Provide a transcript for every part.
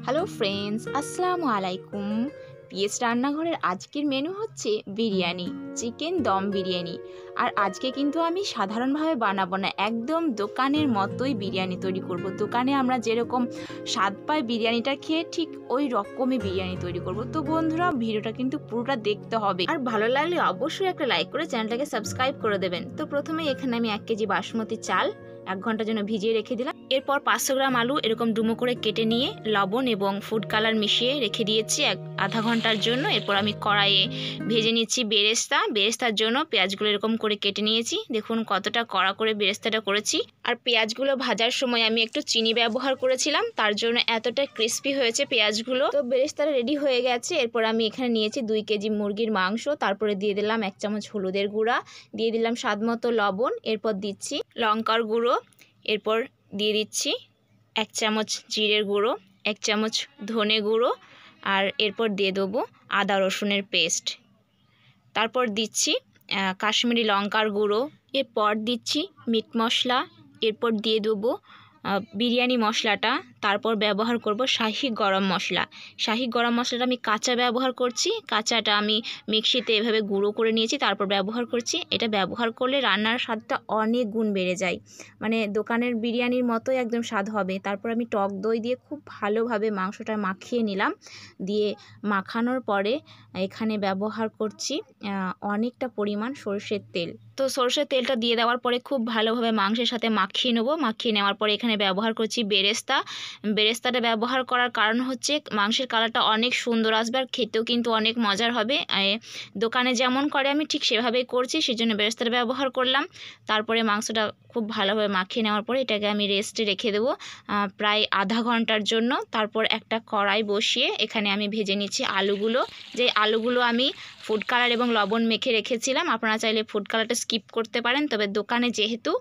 Hello friends, আসসালামু আলাইকুম। PS রান্নাঘরের আজকের মেনু হচ্ছে বিরিয়ানি, চিকেন দম বিরিয়ানি। আর আজকে কিন্তু আমি সাধারণভাবে বানাবো না, একদম দোকানের মতোই বিরিয়ানি তৈরি করব। দোকানে আমরা যেরকম স্বাদ পাই বিরিয়ানিটা খেয়ে, ঠিক ওই রকমই বিরিয়ানি তৈরি করব। তো বন্ধুরা, ভিডিওটা কিন্তু পুরোটা দেখতে হবে, আর ভালো লাগলে অবশ্যই একটা লাইক করে চ্যানেলটাকে সাবস্ক্রাইব করে দেবেন। তো প্রথমে এখানে আমি 1 কেজি বাসমতি চাল 1 ঘন্টার জন্য ভিজিয়ে রেখে দিলাম। এরপর 500 গ্রাম আলু এরকম ডুমো করে কেটে নিয়ে লবণ এবং ফুড কালার মিশিয়ে রেখে দিয়েছি আধা ঘন্টার জন্য। এরপর আমি কড়াইয়ে ভেজে নিচ্ছি বেরেস্তার জন্য পেঁয়াজগুলো এরকম করে কেটে নিয়েছি। দেখুন কতটা কড়া করে বেরেস্তাটা করেছি। আর পেঁয়াজগুলো ভাজার সময় আমি একটু চিনি ব্যবহার করেছিলাম, তার জন্য এতটা ক্রিস্পি হয়েছে পেঁয়াজগুলো। তো বেরেস্তাটা রেডি হয়ে গেছে। এরপর আমি এখানে নিয়েছি 2 কেজি মুরগির মাংস। তারপরে দিয়ে দিলাম 1 চামচ হলুদের গুঁড়া, দিয়ে দিলাম স্বাদ মতো লবণ, এরপর দিচ্ছি লঙ্কার গুঁড়ো, এরপর দিয়ে দিচ্ছি 1 চামচ জিরের গুঁড়ো, 1 চামচ ধনে গুঁড়ো, আর এরপর দিয়ে দেবো আদা রসুনের পেস্ট। তারপর দিচ্ছি কাশ্মীরি লঙ্কার গুঁড়ো, এরপর দিচ্ছি মিট মশলা, এরপর দিয়ে দেবো বিরিয়ানি মশলাটা। তারপর ব্যবহার করব শাহি গরম মশলা। শাহি গরম মশলাটা আমি কাঁচা ব্যবহার করছি, কাঁচাটা আমি মিক্সিতে এভাবে গুঁড়ো করে নিয়েছি, তারপর ব্যবহার করছি। এটা ব্যবহার করলে রান্নার স্বাদটা অনেক গুণ বেড়ে যায়, মানে দোকানের বিরিয়ানির মতোই একদম স্বাদ হবে। তারপর আমি টক দই দিয়ে খুব ভালোভাবে মাংসটা মাখিয়ে নিলাম। দিয়ে মাখানোর পরে এখানে ব্যবহার করছি অনেকটা পরিমাণ সরষের তেল। তো সরষের তেলটা দিয়ে দেওয়ার পরে খুব ভালোভাবে মাংসের সাথে মাখিয়ে নেবো। মাখিয়ে নেওয়ার পরে এখানে ব্যবহার করছি বেরেস্তাটা ব্যবহার করার কারণ হচ্ছে মাংসের কালারটা অনেক সুন্দর আসবে, আর খেতেও কিন্তু অনেক মজার হবে। দোকানে যেমন করে আমি ঠিক সেভাবেই করছি, সেজন্য বেরেস্তাটা ব্যবহার করলাম। তারপরে মাংসটা খুব ভালোভাবে মাখিয়ে নেওয়ার পরে এটাকে আমি রেস্টে রেখে দেবো প্রায় আধা ঘন্টার জন্য। তারপর একটা কড়াই বসিয়ে এখানে আমি ভেজে নিচ্ছি আলুগুলো। যে আলুগুলো আমি ফুড কালার এবং লবণ মেখে রেখেছিলাম, আপনারা চাইলে ফুড কালারটা স্কিপ করতে পারেন, তবে দোকানে যেহেতু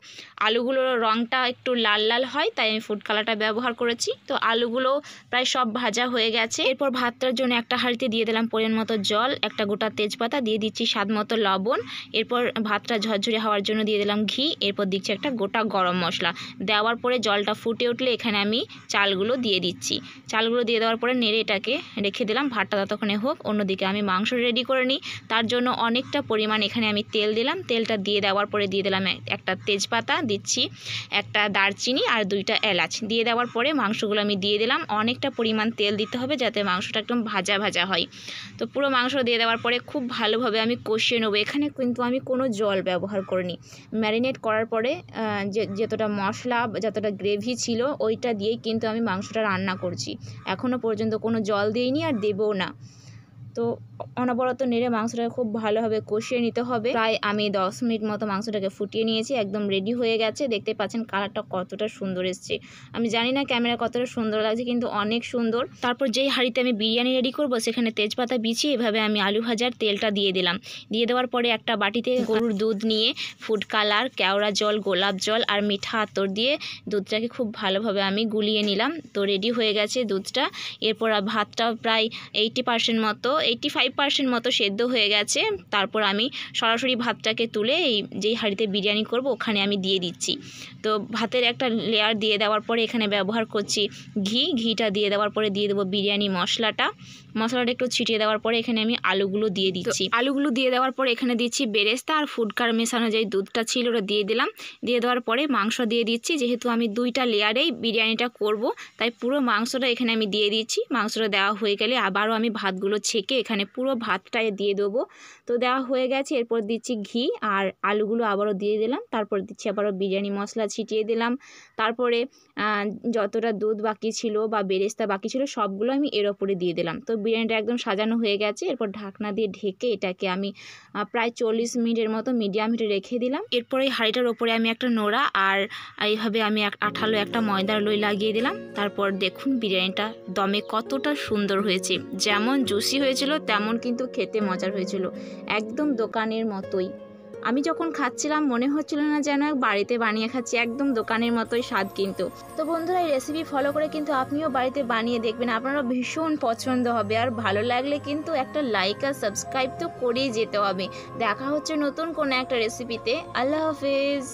আলুগুলোর রঙটা একটু লাল লাল হয় তাই আমি ফুড কালারটা ব্যবহার করেছি। তো আলুগুলো প্রায় সব ভাজা হয়ে গেছে। এরপর ভাতটার জন্য একটা হাঁড়িতে দিয়ে দিলাম পরিমাণ মতো জল, একটা গোটা তেজপাতা, দিয়ে দিচ্ছি স্বাদ মতো লবণ। এরপর ভাতটা ঝরঝরে হওয়ার জন্য দিয়ে দিলাম ঘি, এরপর দিচ্ছি একটা গোটা গরম মশলা। দেওয়ার পরে জলটা ফুটে উঠলে এখানে আমি চালগুলো দিয়ে দিচ্ছি। চালগুলো দিয়ে দেওয়ার পরে নেড়ে এটাকে রেখে দিলাম, ভাতটা ততক্ষণে হোক। অন্যদিকে আমি মাংস রেডি করে নিই। তার জন্য অনেকটা পরিমাণ এখানে আমি তেল দিলাম। তেলটা দিয়ে দেওয়ার পরে দিয়ে দিলাম একটা তেজপাতা, দিচ্ছি একটা দারচিনি আর 2টা এলাচ। দিয়ে দেওয়ার পরে মাংসগুলো আমি দিয়ে দিলাম। অনেকটা পরিমাণ তেল দিতে হবে যাতে মাংসটা একদম ভাজা ভাজা হয়। তো পুরো মাংস দিয়ে দেওয়ার পরে খুব ভালোভাবে আমি কষিয়ে নেবো। এখানে কিন্তু আমি কোনো জল ব্যবহার করিনি। ম্যারিনেট করার পরে যতটা মশলা যতটা গ্রেভি ছিল ওইটা দিয়েই কিন্তু আমি মাংসটা রান্না করছি। এখনও পর্যন্ত কোনো জল দিইনি আর দেবও না। তো অনবরত নেড়ে মাংসটাকে খুব ভালোভাবে কষিয়ে নিতে হবে। প্রায় আমি 10 মিনিট মতো মাংসটাকে ফুটিয়ে নিয়েছি, একদম রেডি হয়ে গেছে। দেখতে পাচ্ছেন কালারটা কতটা সুন্দর এসছে। আমি জানি না ক্যামেরা কতটা সুন্দর লাগছে, কিন্তু অনেক সুন্দর। তারপর যেই হাঁড়িতে আমি বিরিয়ানি রেডি করব সেখানে তেজপাতা বিছিয়ে এভাবে আমি আলু ভাজার তেলটা দিয়ে দিলাম। দিয়ে দেওয়ার পরে একটা বাটিতে গরুর দুধ নিয়ে ফুড কালার, কেওড়া জল, গোলাপ জল আর মিঠা আতর দিয়ে দুধটাকে খুব ভালোভাবে আমি গুলিয়ে নিলাম। তো রেডি হয়ে গেছে দুধটা। এরপর ভাতটা প্রায় 85% মতো সেদ্ধ হয়ে গেছে। তারপর আমি সরাসরি ভাতটাকে তুলে যেই হাঁড়িতে বিরিয়ানি করব ওখানে আমি দিয়ে দিচ্ছি। তো ভাতের একটা লেয়ার দিয়ে দেওয়ার পরে এখানে ব্যবহার করছি ঘিটা দিয়ে দেওয়ার পরে দিয়ে দেবো বিরিয়ানি মশলাটা একটু ছিটিয়ে দেওয়ার পরে এখানে আমি আলুগুলো দিয়ে দিচ্ছি। আলুগুলো দিয়ে দেওয়ার পরে এখানে দিচ্ছি বেরেস্তা আর ফুড কালার মেশানো যে দুধটা ছিল ওটা দিয়ে দিলাম। দিয়ে দেওয়ার পরে মাংস দিয়ে দিচ্ছি। যেহেতু আমি 2টা লেয়ারেই বিরিয়ানিটা করব তাই পুরো মাংসটা এখানে আমি দিয়ে দিচ্ছি। মাংসটা দেওয়া হয়ে গেলে আবারও আমি ভাতগুলো ছেঁকে এখানে পুরো ভাতটাই দিয়ে দেবো। তো দেওয়া হয়ে গেছে। এরপর দিচ্ছি ঘি আর আলুগুলো আবারও দিয়ে দিলাম। তারপর দিচ্ছি আবারও বিরিয়ানি মশলা ছিটিয়ে দিলাম। তারপরে যতটা দুধ বাকি ছিল বা বেরেস্তা বাকি ছিল সবগুলো আমি এর ওপরে দিয়ে দিলাম। তো বিরিয়ানিটা একদম সাজানো হয়ে গেছে। এরপর ঢাকনা দিয়ে ঢেকে এটাকে আমি প্রায় 40 মিনিটের মতো মিডিয়াম হিটে রেখে দিলাম। এরপর এই হাঁড়িটার ওপরে আমি একটা নোড়া আর এইভাবে আমি আঠালো একটা ময়দার লই লাগিয়ে দিলাম। তারপর দেখুন বিরিয়ানিটা দমে কতটা সুন্দর হয়েছে। যেমন জুসি হয়েছিল তেমন কিন্তু খেতে মজার হয়েছিল, একদম দোকানের মতোই। আমি যখন খাচ্ছিলাম মনে হচ্ছিল না যেন বাড়িতে বানিয়ে খাচ্ছি, একদম দোকানের মতোই স্বাদ কিন্তু। তো বন্ধুরা, এই রেসিপি ফলো করে কিন্তু আপনিও বাড়িতে বানিয়ে দেখবেন, আপনারও ভীষণ পছন্দ হবে। আর ভালো লাগলে কিন্তু একটা লাইক আর সাবস্ক্রাইব তো করেই যেতে হবে। দেখা হচ্ছে নতুন কোনো একটা রেসিপিতে। আল্লাহ হাফেজ।